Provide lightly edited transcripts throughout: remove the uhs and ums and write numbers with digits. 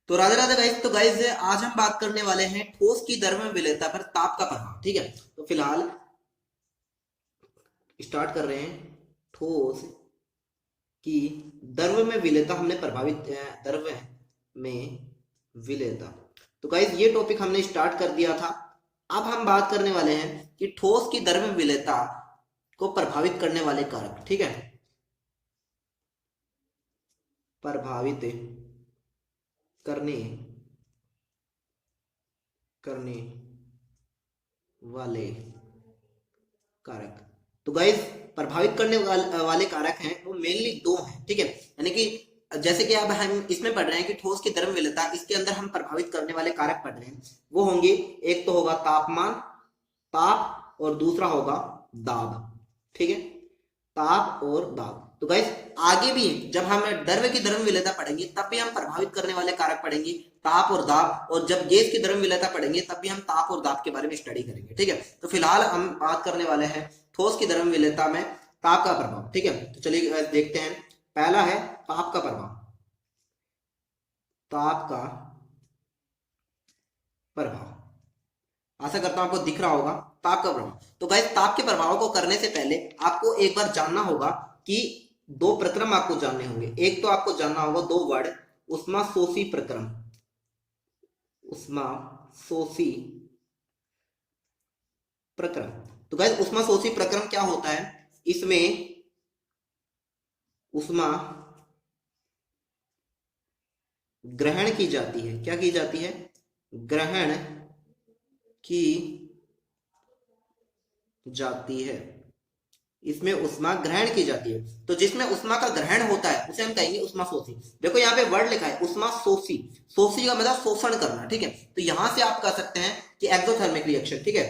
तो राधे राधे गाइस। तो गाइस आज हम बात करने वाले हैं ठोस की दर में विलेयता पर ताप का प्रभाव। ठीक है, तो फिलहाल स्टार्ट कर रहे हैं। ठोस की द्रव्य में विलेयता हमने प्रभावित द्रव्य में विलेयता। तो गाइस ये टॉपिक हमने स्टार्ट कर दिया था। अब हम बात करने वाले हैं कि ठोस की द्रव्य में विलेयता को प्रभावित करने वाले कारक। ठीक है, प्रभावित करने करने वाले कारक। तो गाइस प्रभावित करने वाले कारक हैं वो मेनली दो हैं। ठीक है, यानी कि जैसे कि अब हम इसमें पढ़ रहे हैं कि ठोस की द्रव्य विलेयता, इसके अंदर हम प्रभावित करने वाले कारक पढ़ रहे हैं। वो होंगे, एक तो होगा तापमान, ताप, और दूसरा होगा दाब। ठीक है, ताप और दाब। तो गाइस आगे भी जब हम द्रव्य की द्रव्य विलेयता पढ़ेंगे तब भी हम प्रभावित करने वाले कारक पढ़ेंगे, ताप और दाब। और जब गैस की द्रव्य विलेयता पढ़ेंगे तब भी हम ताप और दाब के बारे में स्टडी करेंगे। ठीक है, तो फिलहाल हम बात करने वाले हैं ठोस की द्रव्य विलेयता में ताप का प्रभाव। ठीक है, तो चलिए देखते हैं। पहला है ताप का प्रभाव। ताप का प्रभाव, आशा करता हूं आपको दिख रहा होगा ताप का प्रभाव। तो गाइस ताप के प्रभाव को करने से पहले आपको एक बार जानना होगा कि दो प्रक्रम आपको जानने होंगे। एक तो आपको जानना होगा दो वर्ड, उष्मा शोषी प्रक्रम। उष्मा शोषी प्रक्रम। तो गाइस उष्मा शोषी प्रक्रम क्या होता है? इसमें उष्मा ग्रहण की जाती है। क्या की जाती है? ग्रहण की जाती है। इसमें उष्मा ग्रहण की जाती है। तो जिसमें उष्मा का ग्रहण होता है उसे हम कहेंगे उष्मा शोषी। देखो यहाँ पे वर्ड लिखा है उष्मा शोषी। शोषी का मतलब शोषण करना। ठीक है, तो यहां से आप कह सकते हैं कि एक्सोथर्मिक रिएक्शन। ठीक है,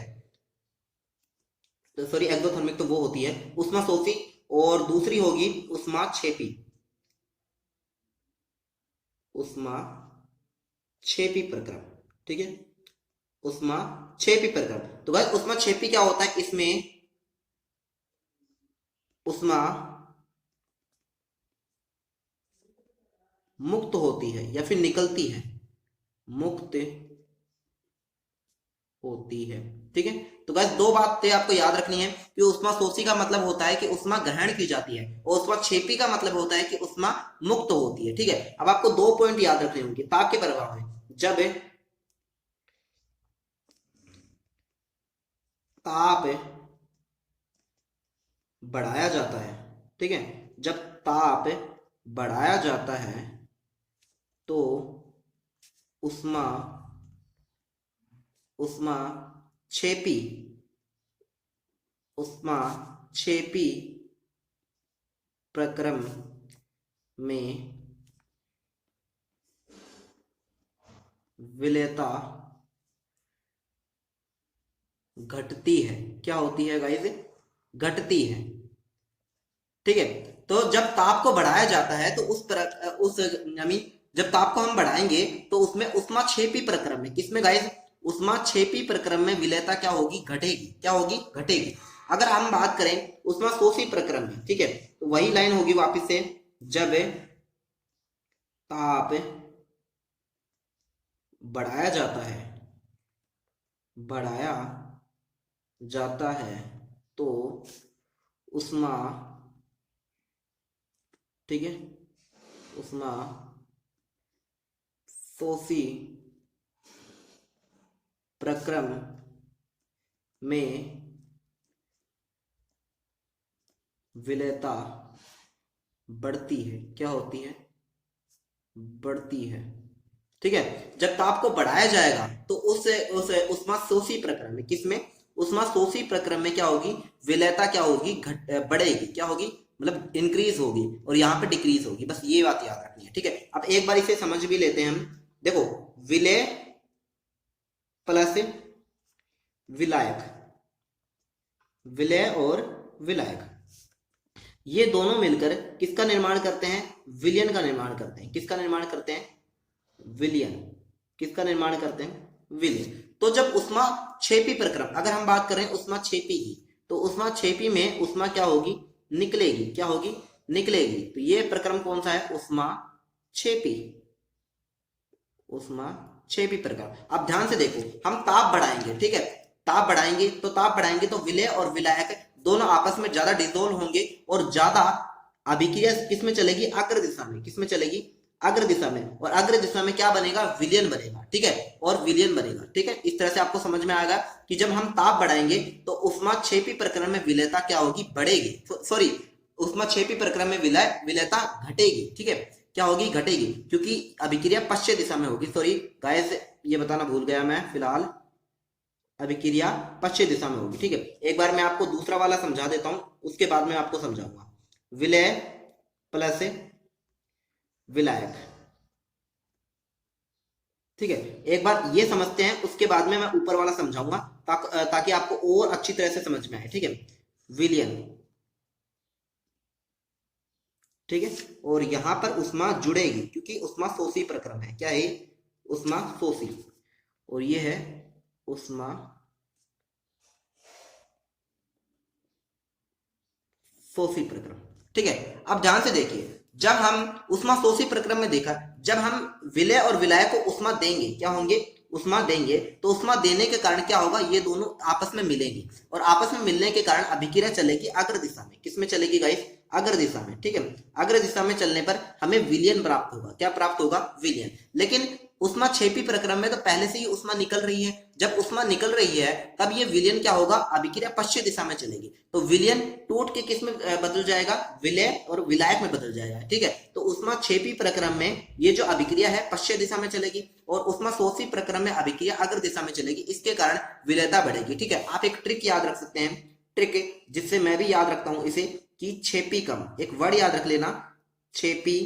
तो सॉरी एक्सोथर्मिक तो वो होती है उष्मा शोषी, और दूसरी होगी उष्मा क्षेपी। उष्मा क्षेपी प्रक्रम। ठीक है, उष्मा क्षेपी प्रक्रम। तो गाइस उष्मा क्षेपी क्या होता है? इसमें उष्मा मुक्त होती है या फिर निकलती है, मुक्त होती है। ठीक है, तो गाइस दो बातें आपको याद रखनी है कि उष्मा शोषी का मतलब होता है कि उष्मा ग्रहण की जाती है, और उष्मा क्षेपी का मतलब होता है कि उष्मा मुक्त होती है। ठीक है, अब आपको दो पॉइंट याद रखने होंगे ताप के प्रभाव में। जब ताप बढ़ाया जाता है, ठीक है, जब ताप बढ़ाया जाता है तो उष्मा उष्मा क्षेपी उष्मा क्षेपी प्रक्रम में विलेयता घटती है। क्या होती है गाइस? घटती है। ठीक है, तो जब ताप को बढ़ाया जाता है तो उस जब ताप को हम बढ़ाएंगे तो उसमें उष्माक्षेपी प्रक्रम में, किसमें गाइस? उष्माक्षेपी प्रक्रम में विलेयता क्या होगी? घटेगी। क्या होगी? घटेगी। अगर हम बात करें उष्माशोषी प्रक्रम में, ठीक है, तो वही लाइन होगी वापस से। जब ताप बढ़ाया जाता है बढ़ाया जाता है तो उष्मा, ठीक है, उष्मा शोषी प्रक्रम में विलेयता बढ़ती है। क्या होती है? बढ़ती है। ठीक है, जब ताप को बढ़ाया जाएगा तो उस उष्मा शोषी प्रक्रम में, किसमें? उष्मा शोषी प्रक्रम में क्या होगी? विलेयता क्या होगी? बढ़ेगी। क्या होगी? मतलब इंक्रीज होगी, और यहाँ पे डिक्रीज होगी। बस ये बात याद रखनी है। ठीक है, अब एक बार इसे समझ भी लेते हैं हम। देखो, विलेय प्लस विलायक, विलेय और विलायक, ये दोनों मिलकर किसका निर्माण करते हैं? विलयन का निर्माण करते हैं। किसका निर्माण करते हैं? विलयन। किसका निर्माण करते हैं? विलयन। तो जब उष्मा क्षेपी प्रक्रम, अगर हम बात करें उष्मा क्षेपी की, तो उष्मा क्षेपी में उष्मा क्या होगी? निकलेगी। क्या होगी? निकलेगी। तो ये प्रक्रम कौन सा है? उष्मा क्षेपी। ऊष्माक्षेपी प्रक्रम। अब ध्यान से देखो, हम ताप बढ़ाएंगे, ठीक है, ताप बढ़ाएंगे तो विलेय और विलायक दोनों आपस में ज्यादा डिसोल्व होंगे और ज्यादा अभिक्रिया किसमें चलेगी, अग्र दिशा में। किसमें चलेगी, अग्र दिशा में। और अग्र दिशा में क्या बनेगा, विलयन बनेगा, ठीक है, और विलयन बनेगा, ठीक है। इस तरह से आपको समझ में आएगा कि जब हम ताप बढ़ाएंगे तो ऊष्माक्षेपी प्रकरण में विलेयता क्या होगी, बढ़ेगी, सॉरी, ऊष्माक्षेपी प्रकरण में विलेयता घटेगी, ठीक है, क्या होगी, घटेगी, क्योंकि अभिक्रिया पश्चिम दिशा में होगी। सॉरी गाइस, ये बताना भूल गया मैं, फिलहाल अभिक्रिया पश्चिम दिशा में होगी, ठीक है। एक बार मैं आपको दूसरा वाला समझा देता हूं, उसके बाद में आपको समझाऊंगा। विलय प्लस विलायक, ठीक है, एक बार ये समझते हैं, उसके बाद में मैं ऊपर वाला समझाऊंगा ताकि आपको और अच्छी तरह से समझ में आए, ठीक है। विलयन, ठीक है, और यहां पर उष्मा जुड़ेगी क्योंकि उष्मा शोषी प्रक्रम है। क्या है, उष्मा शोषी, और ये है उष्मा शोषी प्रक्रम, ठीक है। अब ध्यान से देखिए, जब हम उष्मा शोषी प्रक्रम में देखा, जब हम विलय और विलायक को उष्मा देंगे, क्या होंगे, उष्मा देंगे, तो उष्मा देने के कारण क्या होगा, ये दोनों आपस में मिलेंगे और आपस में मिलने के कारण अभिक्रिया चलेगी अग्र दिशा में। किसमें चलेगी गाइस, अग्र दिशा में, ठीक है। अग्र दिशा में चलने पर हमें विलयन प्राप्त होगा। क्या प्राप्त होगा, विलयन। लेकिन ऊष्माक्षेपी प्रक्रम में तो पहले से ही उष्मा निकल रही है। जब उष्मा निकल रही है तब ये विलयन क्या होगा, अभिक्रिया पश्चिम दिशा में चलेगी, तो विलयन टूट के किस में बदल जाएगा, विलय और विलायक में बदल जाएगा, ठीक है। तो ऊष्माक्षेपी प्रक्रम में ये जो अभिक्रिया है पश्चिम दिशा में चलेगी और उष्माशोषी प्रक्रम में अभिक्रिया अग्र दिशा में चलेगी। इसके कारण विलयता बढ़ेगी, ठीक है। आप एक ट्रिक याद रख सकते हैं, ट्रिक जिससे मैं भी याद रखता हूं इसे, कि छेपी कम, एक वर्ड याद रख लेना, छेपी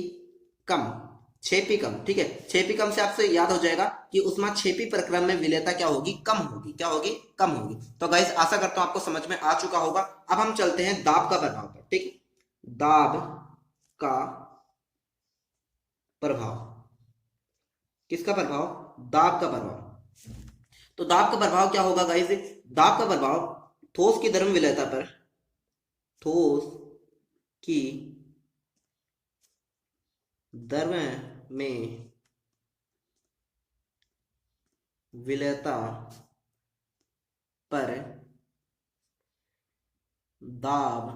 कम, छेपी कम, ठीक है। छेपी कम से आपसे याद हो जाएगा कि ऊष्माक्षेपी प्रक्रम में विलेयता क्या होगी, कम होगी। क्या होगी, कम होगी। तो गाइस आशा करता हूं आपको समझ में आ चुका होगा। अब हम चलते हैं दाब का प्रभाव पर, ठीक है। दाब का प्रभाव, किसका प्रभाव, दाब का प्रभाव। तो दाब का प्रभाव क्या होगा गाइस, दाब का प्रभाव ठोस की द्रव्य विलेयता पर, ठोस की द्रव्य में विलेयता पर दाब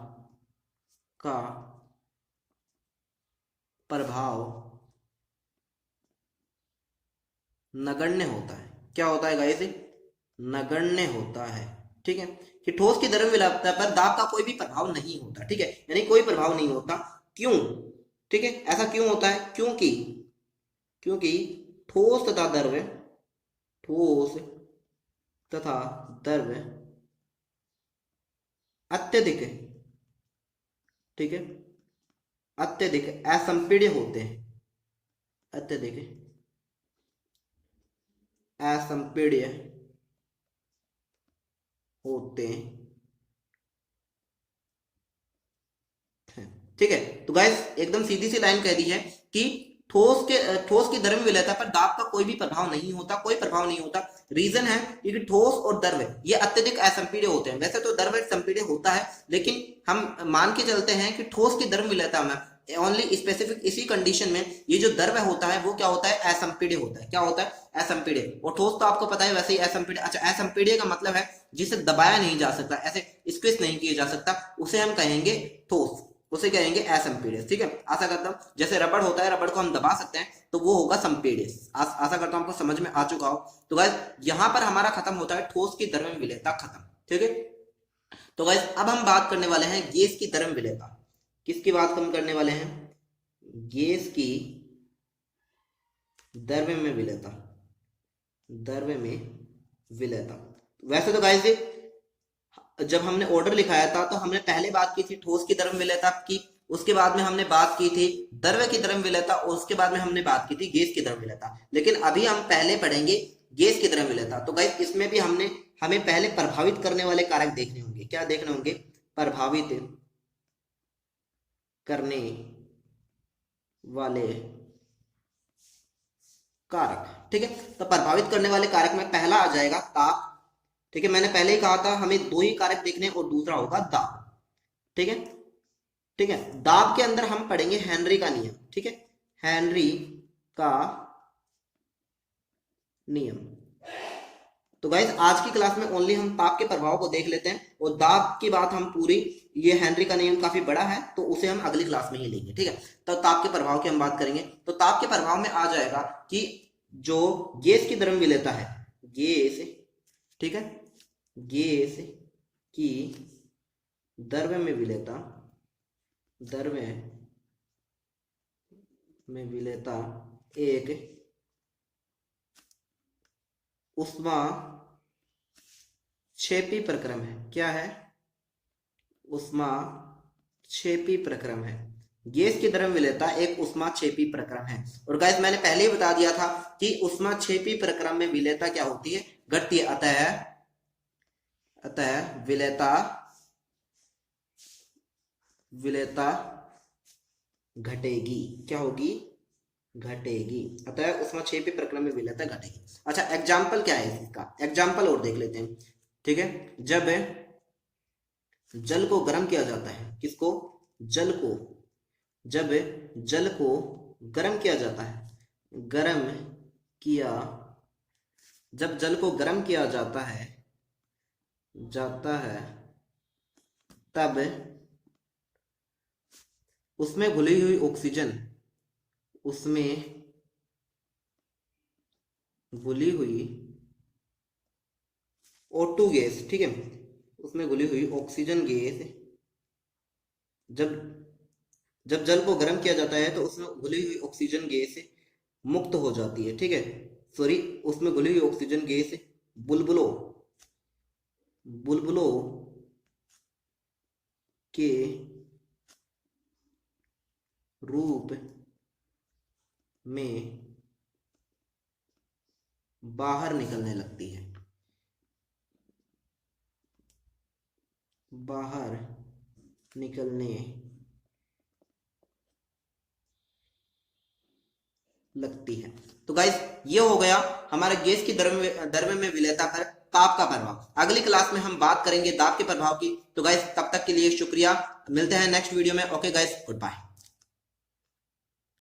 का प्रभाव नगण्य होता है। क्या होता है गाइस, नगण्य होता है, ठीक है। कि ठोस की द्रव्य विलेयता पर दाब का कोई भी प्रभाव नहीं होता, ठीक है, यानी कोई प्रभाव नहीं होता। क्यों, ठीक है, ऐसा क्यों होता है, क्योंकि क्योंकि ठोस तथा द्रव्य, ठोस तथा द्रव्य अत्यधिक, ठीक है, अत्यधिक असंपीड्य होते हैं, अत्यधिक असंपीड्य होते हैं, ठीक है। तो गाइस एकदम सीधी सी लाइन कह दी है कि ठोस की द्रव्य विलेयता पर दाब का कोई भी प्रभाव नहीं होता, कोई प्रभाव नहीं होता। रीजन है कि ठोस और द्रव्य ये अत्यधिक असंपीड्य होते हैं। वैसे तो द्रव्य संपीड्य होता है, लेकिन हम मान के चलते हैं कि ठोस की द्रव्य विलेयता में ओनली स्पेसिफिक इसी कंडीशन में ये जो द्रव्य होता है वो क्या होता है, असंपीड्य होता है। क्या होता है, असंपीड्य। और ठोस तो आपको पता है वैसे ही असंपीड्य। अच्छा, असंपीड्य का मतलब है जिसे दबाया नहीं जा सकता, ऐसे स्क्वीज नहीं किया जा सकता, उसे हम कहेंगे ठोस, उसे कहेंगे असंपीड्य, ठीक है। आशा करता हूं जैसे रबड़ होता है, रबड़ को हम दबा सकते हैं तो वो होगा संपीड्य। आशा करता हूं आपको समझ में आ चुका हो। तो गाइस यहां पर हमारा खत्म होता है ठोस की द्रव्य विलेयता, खत्म, ठीक है। तो गाइस अब हम बात करने वाले हैं गैस की द्रव्य विलेयता। किसकी बात हम करने वाले हैं, गैस की द्रव्य में विलेयता, द्रव्य में विलेयता। वैसे तो गाइस जब हमने ऑर्डर लिखाया था तो हमने पहले बात की थी ठोस की द्रव्य विलेयता की, उसके बाद में हमने बात की थी द्रव्य की द्रव्य विलेयता, और उसके बाद में हमने बात की थी गैस की द्रव्य विलेयता। लेकिन अभी हम पहले पढ़ेंगे गैस की द्रव्य विलेयता। तो गाइस इसमें भी हमें पहले प्रभावित करने वाले कारक देखने होंगे। क्या देखने होंगे, प्रभावित करने वाले कारक, ठीक है। तो प्रभावित करने वाले कारक में पहला आ जाएगा ताप, ठीक है। मैंने पहले ही कहा था हमें दो ही कारक देखने और दूसरा होगा दाब, ठीक है, ठीक है। दाब के अंदर हम पढ़ेंगे हेनरी का नियम, ठीक है, हेनरी का नियम। तो गाइस आज की क्लास में ओनली हम ताप के प्रभाव को देख लेते हैं, और दाब की बात हम पूरी, ये हेनरी का नियम काफी बड़ा है तो उसे हम अगली क्लास में ही लेंगे, ठीक है। तो ताप के प्रभाव की हम बात करेंगे। तो ताप के प्रभाव में आ जाएगा कि जो गैस की द्रव्य विलेयता है, गैस, ठीक है, गैस की द्रव्य में विलेयता, द्रव्य में विलेयता एक उष्मा क्षेपी प्रक्रम है। क्या है? उष्मा क्षेपी प्रक्रम है। गैस की द्रव्य विलेयता एक उष्मा क्षेपी प्रक्रम है। और गाइस मैंने पहले ही बता दिया था कि उष्मा क्षेपी प्रक्रम में विलेयता क्या होती है? घटती है। अतः विलेयता घटेगी। क्या होगी? घटेगी। अतः उष्माक्षेपी प्रक्रम में विलेयता घटेगी। अच्छा, एग्जाम्पल क्या है इसका? एग्जाम्पल और देख लेते हैं, ठीक है। जब जल को गर्म किया जाता है, किसको? जल को। जब जल को गर्म किया जाता है, जब जल को गर्म किया जाता है तब उसमें घुली हुई ऑक्सीजन, उसमें घुली हुई O2 गैस, ठीक है, उसमें घुली हुई ऑक्सीजन गैस, जब जल को गर्म किया जाता है तो उसमें घुली हुई ऑक्सीजन गैस मुक्त हो जाती है, ठीक है। सॉरी, उसमें घुली हुई ऑक्सीजन गैस बुलबुलों के रूप में बाहर निकलने लगती है। बाहर निकलने लगती है। तो गाइस ये हो गया हमारे गैस की द्रव्य में विलेयता पर ताप का प्रभाव। अगली क्लास में हम बात करेंगे दाब के प्रभाव की। तो गाइस तब तक के लिए शुक्रिया, मिलते हैं नेक्स्ट वीडियो में। Okay guys, good bye.